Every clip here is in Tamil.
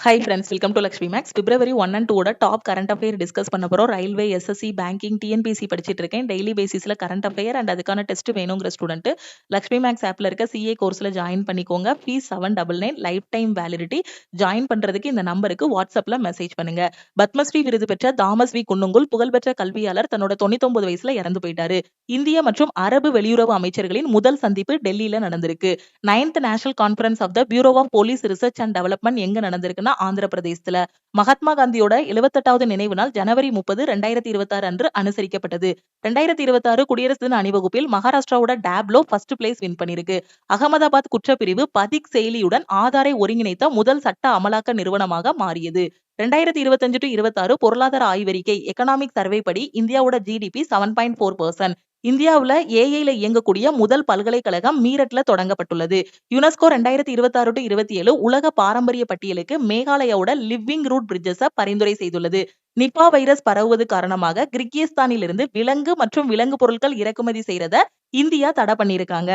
Hi friends, welcome to Lakshmi maths. February 1 and 2 top current affair discuss பண்ண போறோம். ரயில்வே, எஸ்எஸ்சி, பேங்கிங், டிஎன்பிசி படிச்சிட்டு இருக்கேன். டெய்லி பேசிஸ்ல கரண்ட் அஃபேர் அண்ட் அதுக்கான டெஸ்ட் வேணுங்கிற ஸ்டூடெண்ட் லக்ஷ்மி மேக்ஸ் ஆப்ல இருக்க சிஏ கோர்ஸ்ல ஜாயின் பண்ணிக்கோங்க. Fees 799, life time validity. Join பண்றதுக்கு இந்த நம்பருக்கு வாட்ஸ்அப்ல மெசேஜ் பண்ணுங்க. பத்மஸ்ரீ விருது பெற்ற தாமஸ் வி குன்னுங்குல் புகழ்பெற்ற கல்வியாளர் தன்னோட 99 வயசுல இறந்து போயிட்டாரு. இந்திய மற்றும் அரபு வெளியுறவு அமைச்சர்களின் முதல் சந்திப்பு டெல்லியில நடந்திருக்கு. 9th national conference of the bureau of police research and development எங்க நடந்திருக்கு? ஆந்திர பிரதேசத்துல. மகாத்மா காந்தியோட 78வது நினைவு நாள் ஜனவரி 30, 2026 அன்று அனுசரிக்கப்பட்டது. 2026 குடியரசு தின அணிவகுப்பில் மகாராஷ்டிராவோட டேப்லோ ஃபர்ஸ்ட் பிளேஸ் வின் பண்ணிருக்கு. அகமதாபாத் குற்றப்பிரிவு பதிக் செயலியுடன் ஆதாரை ஒருங்கிணைத்த முதல் சட்ட அமலாக்க நிறுவனமாக மாறியது. 2025 to 26 பொருளாதார ஆய்வறிக்கை எக்கனாமிக் சர்வே படி இந்தியாவோட ஜிடிபி 7.4%. இந்தியாவுல ஏஐல இயங்கக்கூடிய முதல் பல்கலைக்கழகம் மீரட்ல தொடங்கப்பட்டுள்ளது. யுனெஸ்கோ 2026 to 27 உலக பாரம்பரிய பட்டியலுக்கு மேகாலயாவோட லிவிங் ரூட் பிரிட்ஜஸ பரிந்துரை செய்துள்ளது. நிபா வைரஸ் பரவுவது காரணமாக கிர்கிஸ்தானிலிருந்து விலங்கு மற்றும் விலங்கு பொருட்கள் இறக்குமதி செய்யறத இந்தியா தடை பண்ணியிருக்காங்க.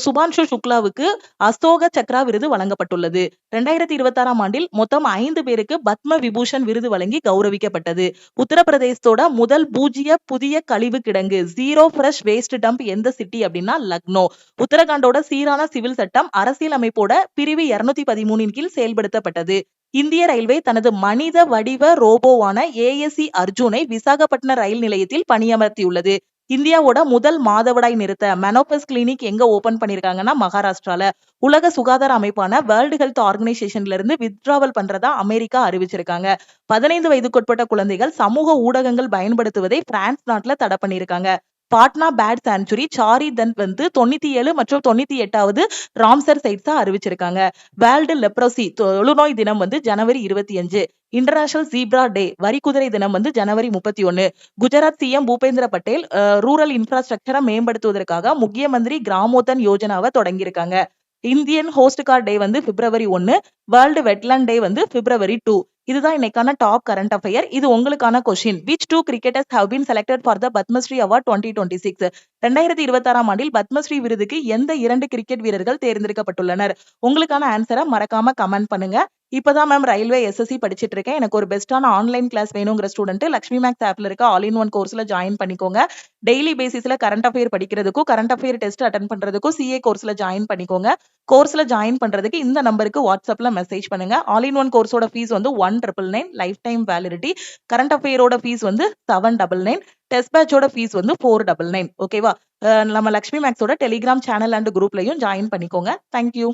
சுபான்ஷு சுக்லாவுக்கு அசோக சக்ரா விருது வழங்கப்பட்டுள்ளது. 2026 ஆண்டில் மொத்தம் 5 பேருக்கு பத்ம விபூஷன் விருது வழங்கி கௌரவிக்கப்பட்டது. உத்தரப்பிரதேசத்தோட முதல் பூஜ்ய புதிய கழிவு கிடங்கு ஜீரோ ஃப்ரெஷ் வேஸ்ட் டம்ப் எந்த சிட்டி அப்படின்னா லக்னோ. உத்தரகாண்டோட சீரான சிவில் சட்டம் அரசியல் அமைப்போட பிரிவு 213 கீழ் செயல்படுத்தப்பட்டது. இந்திய ரயில்வே தனது மனித வடிவ ரோபோவான ஏஎஸ்சி அர்ஜுனை விசாகப்பட்டினம் ரயில் நிலையத்தில் பணியமர்த்தியுள்ளது. இந்தியாவோட முதல் மாதவிடாய் நிறுத்த மெனோபஸ் கிளினிக் எங்க ஓபன் பண்ணிருக்காங்கன்னா மகாராஷ்டிரால. உலக சுகாதார அமைப்பான வேர்ல்டு ஹெல்த் ஆர்கனைசேஷன்ல இருந்து வித்ட்ராவல் பண்றதா அமெரிக்கா அறிவிச்சிருக்காங்க. 15 வயதுக்குட்பட்ட குழந்தைகள் சமூக ஊடகங்கள் பயன்படுத்துவதை பிரான்ஸ் நாட்டுல தடை பண்ணிருக்காங்க. பாட்னா பேட் சான்ச்சுரி சாரி தன் 97 மற்றும் 98வது ராம்சர் சைட்ஸா அறிவிச்சிருக்காங்க. வேர்ல்டு லெப்ரோசி தொழுநோய் தினம் ஜனவரி 25. இன்டர்நேஷனல் ஜீப்ரா டே வரிக்குதிரை தினம் January 31. Gujarat CM Bhupendra Patel rural இன்ஃப்ராஸ்ட்ரக்சரை மேம்படுத்துவதற்காக முக்கிய மந்திரி கிராமோதன் யோஜனாவை தொடங்கியிருக்காங்க. Indian coast guard day February 1. World wetland day February 2. இதுதான் இன்னைக்கான டாப் கரண்ட் அஃபேர். இது உங்களுக்கான question. Which 2 cricketers have been selected for the Padma Shri award 2026? 2026 ஆண்டில் பத்மஸ்ரீ விருதுக்கு எந்த 2 கிரிக்கெட் வீரர்கள் தேர்ந்தெடுக்கப்பட்டுள்ளனர்? உங்களுக்கான ஆன்சரை மறக்காம கமெண்ட் பண்ணுங்க. இப்பதான் மேம் ரயில்வே எஸ்எஸ்சி படிச்சிட்டு இருக்கேன், எனக்கு ஒரு பெஸ்டான ஆன்லைன் கிளாஸ் வேணுங்கிற ஸ்டூடெண்ட் லக்ஷ்மி மேக்ஸ் ஆப்ல இருக்க ஆல் இன் ஒன் கோர்ஸ்ல ஜாயின் பண்ணிக்கோங்க. டெய்லி பேசிஸ்ல கரண்ட் அஃபேர் படிக்கிறதுக்கும் கரண்ட் அஃபேர் டெஸ்ட் அட்டன் பண்றதுக்கும் சிஏ கோர்ஸ்ல ஜாயின் பண்ணிக்கோங்க. கோர்ஸ்ல ஜாயின் பண்றதுக்கு இந்த நம்பருக்கு வாட்ஸ்அப்ல மெசேஜ் பண்ணுங்க. ஆல் இன் ஒன் கோர்ஸோட ஃபீஸ் 1,999, லைஃப் டைம் வேலிடிட்டி. கரண்ட் அஃபேரோட ஃபீஸ் 799, டெஸ்ட் பேட்சோட ஃபீஸ் 499. ஓகேவா? நம்ம லக்ஷ்மி மேக்ஸோட டெலிகிராம் சேனல் அண்ட் குரூப்லயும் ஜாயின் பண்ணிக்கோங்க. தேங்க்யூ.